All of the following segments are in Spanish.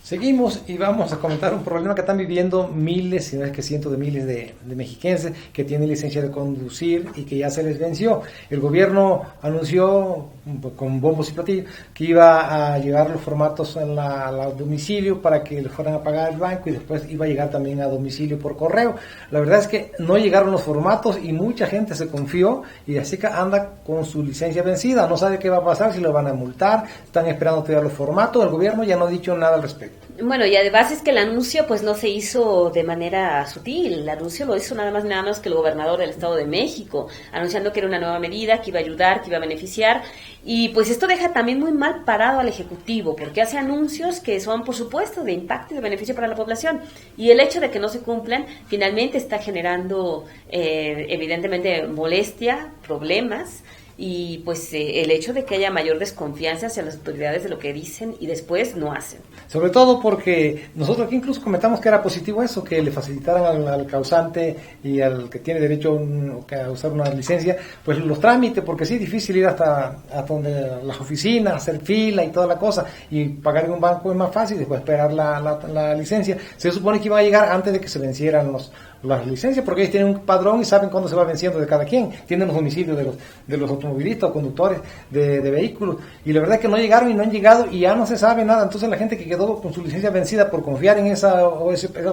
Seguimos y vamos a comentar un problema que están viviendo miles, si no es que cientos de miles de mexiquenses que tienen licencia de conducir y que ya se les venció. El gobierno anunció con bombos y platillos que iba a llevar los formatos a domicilio para que le fueran a pagar el banco y después iba a llegar también a domicilio por correo. La verdad es que no llegaron los formatos y mucha gente se confió y así que anda con su licencia vencida, no sabe qué va a pasar, si lo van a multar, están esperando todavía los formatos, el gobierno ya no ha dicho nada al respecto. Bueno, y además es que el anuncio pues no se hizo de manera sutil, el anuncio lo hizo nada más que el gobernador del Estado de México, anunciando que era una nueva medida, que iba a ayudar, que iba a beneficiar, y pues esto deja también muy mal parado al Ejecutivo, porque hace anuncios que son por supuesto de impacto y de beneficio para la población, y el hecho de que no se cumplan finalmente está generando evidentemente molestia, problemas, y pues el hecho de que haya mayor desconfianza hacia las autoridades de lo que dicen y después no hacen. Sobre todo porque nosotros aquí incluso comentamos que era positivo eso, que le facilitaran al causante y al que tiene derecho a usar una licencia, pues los trámites, porque sí es difícil ir hasta donde las oficinas, hacer fila y toda la cosa, y pagar en un banco es más fácil, después esperar la licencia. Se supone que iba a llegar antes de que se vencieran las licencias, porque ellos tienen un padrón y saben cuándo se va venciendo de cada quien, tienen los domicilios de los automovilistas o conductores de vehículos, y la verdad es que no llegaron y no han llegado y ya no se sabe nada. Entonces la gente que quedó con su licencia vencida por confiar en esa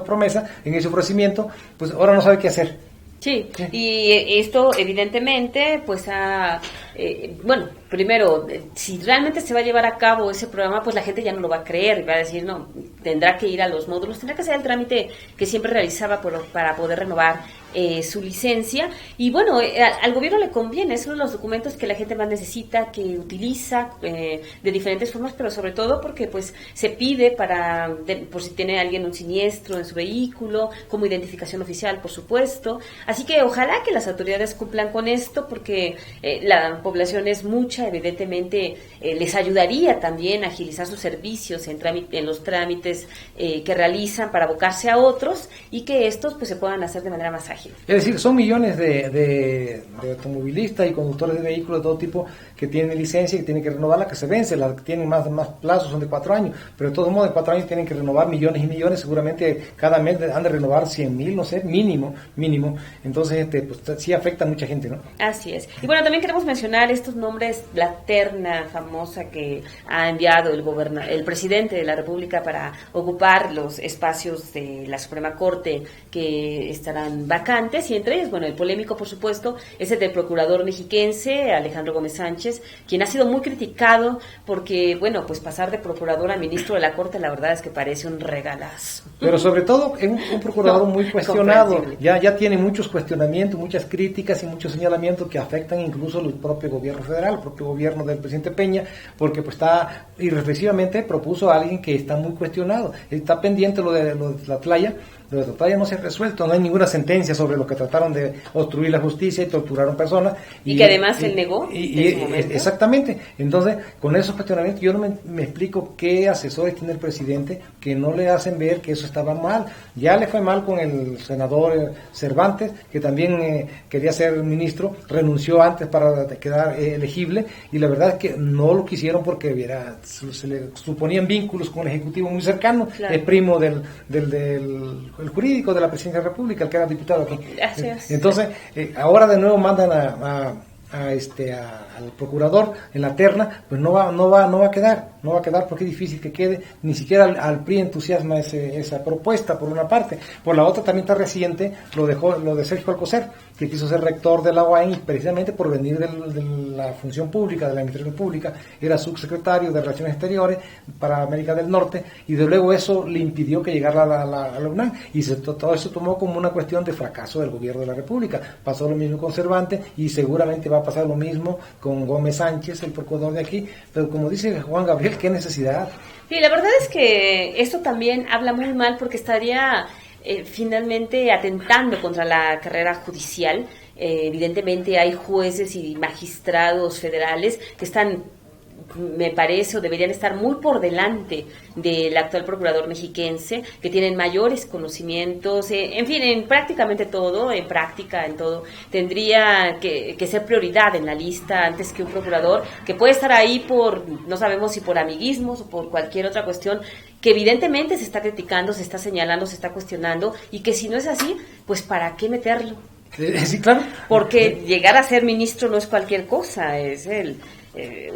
promesa, en ese ofrecimiento, pues ahora no sabe qué hacer. Sí, y esto evidentemente pues bueno, primero, si realmente se va a llevar a cabo ese programa, pues la gente ya no lo va a creer y va a decir, no, tendrá que ir a los módulos, tendrá que hacer el trámite que siempre realizaba para poder renovar su licencia, y bueno, al gobierno le conviene, es uno de los documentos que la gente más necesita, que utiliza de diferentes formas, pero sobre todo porque pues se pide por si tiene alguien un siniestro en su vehículo, como identificación oficial, por supuesto. Así que ojalá que las autoridades cumplan con esto, porque la población es mucha, evidentemente les ayudaría también a agilizar sus servicios en los trámites que realizan para abocarse a otros, y que estos pues se puedan hacer de manera más ágil. Es decir, son millones de automovilistas y conductores de vehículos de todo tipo que tienen licencia y que tienen que renovarla, que se vence, las que tienen más plazos son de 4 años, pero de todos modos de 4 años tienen que renovar millones y millones, seguramente cada mes han de renovar 100,000, no sé, mínimo, entonces pues sí afecta a mucha gente, ¿no? Así es. Y bueno, también queremos mencionar estos nombres, la terna famosa que ha enviado el presidente de la República para ocupar los espacios de la Suprema Corte que estarán vacantes, y entre ellos, bueno, el polémico, por supuesto, es el del procurador mexiquense, Alejandro Gómez Sánchez, quien ha sido muy criticado porque, bueno, pues pasar de procurador a ministro de la Corte, la verdad es que parece un regalazo. Pero sobre todo es un procurador muy cuestionado, ya tiene muchos cuestionamientos, muchas críticas y muchos señalamientos que afectan incluso al propio gobierno federal, el propio gobierno del presidente Peña, porque pues está irreflexivamente propuso a alguien que está muy cuestionado, está pendiente lo de Tlatlaya. Lo de Tlatlaya no se ha resuelto, no hay ninguna sentencia sobre los que trataron de obstruir la justicia y torturaron personas. Y que además él negó en su momento. Exactamente. Entonces, con esos cuestionamientos, yo no me explico qué asesores tiene el presidente que no le hacen ver que eso estaba mal. Ya le fue mal con el senador Cervantes, que también quería ser ministro, renunció antes para quedar elegible, y la verdad es que no lo quisieron porque se le suponían vínculos con el Ejecutivo muy cercano, claro. Es primo del el jurídico de la Presidencia de la República, el que era diputado aquí. Gracias. Entonces, ahora de nuevo mandan al procurador en la terna, pues no va a quedar porque es difícil que quede, ni siquiera al PRI entusiasma esa propuesta, por una parte. Por la otra también está reciente lo de Sergio Alcocer, que quiso ser rector de la UAM precisamente por venir de la función pública, de la administración pública, era subsecretario de Relaciones Exteriores para América del Norte, y de luego eso le impidió que llegara a la UNAM, y todo eso tomó como una cuestión de fracaso del gobierno de la República. Pasó lo mismo con Cervantes, y seguramente va a pasar lo mismo con Gómez Sánchez, el procurador de aquí, pero como dice Juan Gabriel, ¿qué necesidad? Sí, la verdad es que esto también habla muy mal, porque estaría finalmente atentando contra la carrera judicial. Evidentemente hay jueces y magistrados federales que están me parece, o deberían estar muy por delante del actual procurador mexiquense, que tienen mayores conocimientos, en fin, en prácticamente todo, en práctica, en todo, tendría que ser prioridad en la lista antes que un procurador que puede estar ahí por, no sabemos si por amiguismos o por cualquier otra cuestión, que evidentemente se está criticando, se está señalando, se está cuestionando, y que si no es así, pues ¿para qué meterlo? Sí, claro. Porque llegar a ser ministro no es cualquier cosa, es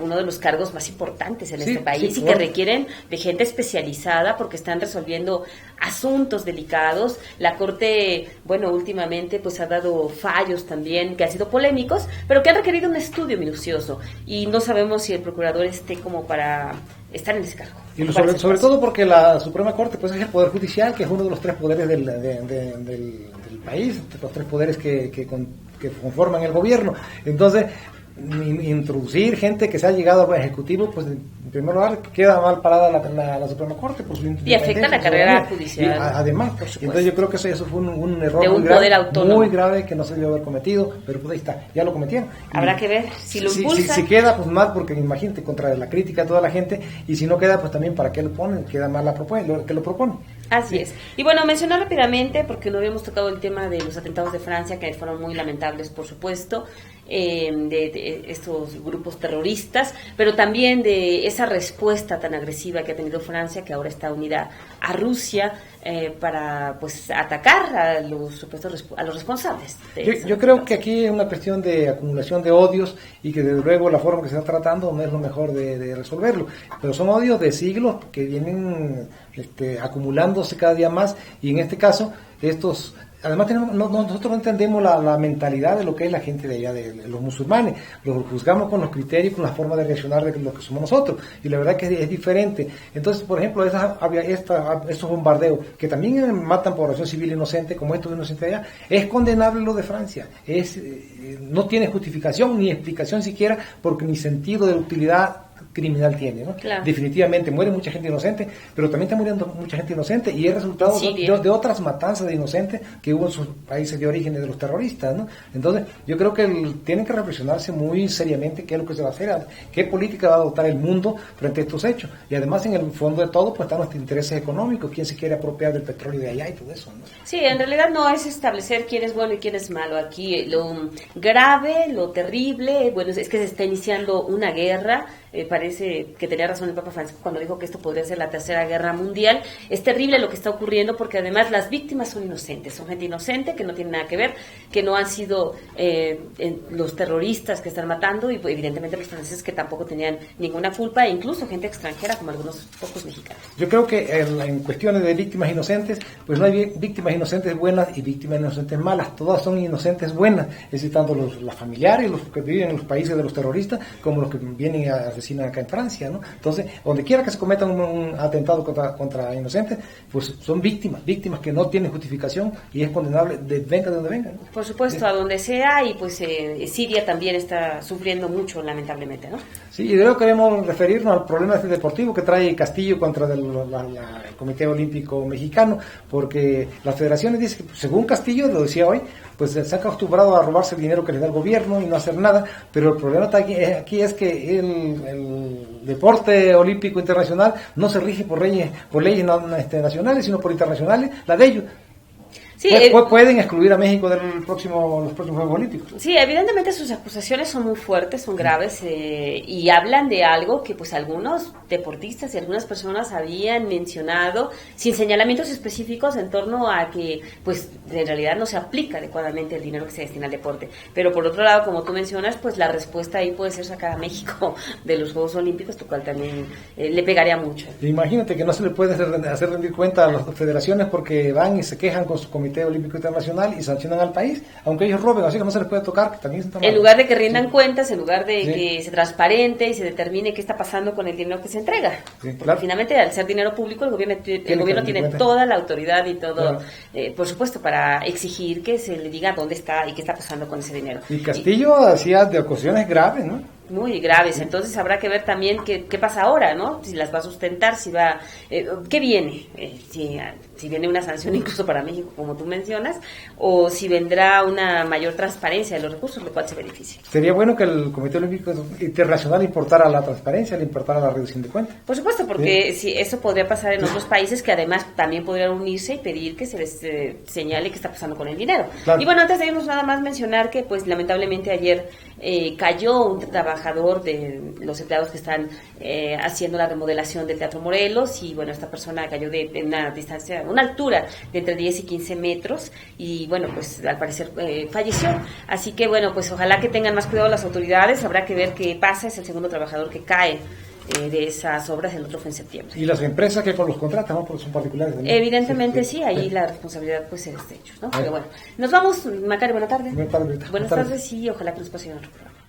uno de los cargos más importantes en este país, y que requieren de gente especializada porque están resolviendo asuntos delicados. La Corte, bueno, últimamente pues ha dado fallos también que han sido polémicos, pero que han requerido un estudio minucioso, y no sabemos si el procurador esté como para estar en ese cargo. Y sobre todo porque la Suprema Corte pues es el Poder Judicial, que es uno de los tres poderes del país, los tres poderes que conforman el gobierno. Entonces, introducir gente que se ha llegado al Ejecutivo, pues en primer lugar queda mal parada la Suprema Corte por su y afecta la carrera judicial. Además, entonces yo creo que eso fue un error de un poder autónomo muy grave que no se debió haber cometido, pero pues ahí está, ya lo cometieron. Habrá que ver si lo impulsa. Si queda, pues mal, porque imagínate, contra la crítica de toda la gente, y si no queda, pues también para qué lo ponen, queda mal que lo propone. Así es. Y bueno, mencionar rápidamente, porque no habíamos tocado el tema de los atentados de Francia, que fueron muy lamentables, por supuesto, de estos grupos terroristas, pero también de esa respuesta tan agresiva que ha tenido Francia, que ahora está unida a Rusia, para pues atacar a los responsables. Yo creo que aquí es una cuestión de acumulación de odios, y que desde luego la forma que se está tratando no es lo mejor de resolverlo, pero son odios de siglos que vienen acumulándose cada día más, y en este caso además nosotros no entendemos la mentalidad de lo que es la gente de allá, de los musulmanes. Los juzgamos con los criterios, con la forma de reaccionar de lo que somos nosotros, y la verdad que es diferente. Entonces, por ejemplo, estos bombardeos que también matan población civil inocente, como estos inocentes allá, es condenable lo de Francia. No tiene justificación ni explicación siquiera, porque ni sentido de utilidad criminal tiene, ¿no? Claro. Definitivamente muere mucha gente inocente, pero también está muriendo mucha gente inocente, y es resultado de otras matanzas de inocentes que hubo en sus países de origen de los terroristas, ¿no? Entonces yo creo que tienen que reflexionarse muy seriamente qué es lo que se va a hacer, qué política va a adoptar el mundo frente a estos hechos, y además en el fondo de todo pues están nuestros intereses económicos, quién se quiere apropiar del petróleo de allá y todo eso, ¿no? Sí, en realidad no es establecer quién es bueno y quién es malo. Aquí lo grave, lo terrible, bueno, es que se está iniciando una guerra. Parece que tenía razón el Papa Francisco cuando dijo que esto podría ser la tercera guerra mundial. Es terrible lo que está ocurriendo, porque además las víctimas son inocentes, son gente inocente que no tiene nada que ver, que no han sido los terroristas que están matando, y evidentemente los franceses, que tampoco tenían ninguna culpa, e incluso gente extranjera como algunos pocos mexicanos. Yo creo que en cuestiones de víctimas inocentes, pues no hay víctimas inocentes buenas y víctimas inocentes malas, todas son inocentes buenas, es decir, tanto los familiares, los que viven en los países de los terroristas, como los que vienen a asesinan acá en Francia, ¿no? Entonces, donde quiera que se cometa un atentado contra inocentes, pues son víctimas que no tienen justificación, y es condenable, venga de donde venga, ¿no? Por supuesto, a donde sea, y pues Siria también está sufriendo mucho, lamentablemente, ¿no? Sí, y luego queremos referirnos al problema deportivo que trae Castillo contra el Comité Olímpico Mexicano, porque las federaciones dicen que, según Castillo, lo decía hoy, pues se han acostumbrado a robarse el dinero que les da el gobierno y no hacer nada, pero el problema aquí es que el deporte olímpico internacional no se rige por leyes nacionales, sino por internacionales, la de ellos. Sí, pueden excluir a México de los próximos Juegos Olímpicos. Sí, evidentemente sus acusaciones son muy fuertes, son graves, y hablan de algo que pues algunos deportistas y algunas personas habían mencionado sin señalamientos específicos en torno a que pues en realidad no se aplica adecuadamente el dinero que se destina al deporte. Pero por otro lado, como tú mencionas, pues la respuesta ahí puede ser sacar a México de los Juegos Olímpicos, lo cual también le pegaría mucho. Imagínate que no se le puede hacer rendir cuenta a las federaciones, porque van y se quejan con su Comité Olímpico Internacional y sancionan al país, aunque ellos roben, así que no se les puede tocar, que también está mal. En lugar de que rindan cuentas, en lugar de que se transparente y se determine qué está pasando con el dinero que se entrega. Porque finalmente, al ser dinero público, el gobierno tiene toda la autoridad y todo, por supuesto, para exigir que se le diga dónde está y qué está pasando con ese dinero. Y Castillo hacía de ocasiones graves, ¿no? muy graves. Entonces habrá que ver también qué pasa ahora, ¿no? Si las va a sustentar, si va... ¿qué viene? Si viene una sanción incluso para México, como tú mencionas, o si vendrá una mayor transparencia de los recursos, lo cual se beneficia. Sería bueno que el Comité Olímpico Internacional importara la transparencia, le importara la reducción de cuentas. Por supuesto, porque sí, eso podría pasar en otros países que además también podrían unirse y pedir que se les señale qué está pasando con el dinero. Claro. Y bueno, antes de irnos nada más mencionar que pues lamentablemente ayer cayó un trabajador de los empleados que están haciendo la remodelación del Teatro Morelos, y bueno, esta persona cayó de una distancia, una altura de entre 10 y 15 metros, y bueno, pues al parecer falleció. Así que bueno, pues ojalá que tengan más cuidado las autoridades, habrá que ver qué pasa. Es el segundo trabajador que cae de esas obras, el otro fue en septiembre. Y las empresas que con los contratan, ¿no? Porque son particulares también. Evidentemente sí, ahí la responsabilidad pues es de ellos, ¿no? Pero bueno, nos vamos, Macario, buena tarde. Buenas tardes. Buenas tardes y ojalá que nos pasen en otro programa.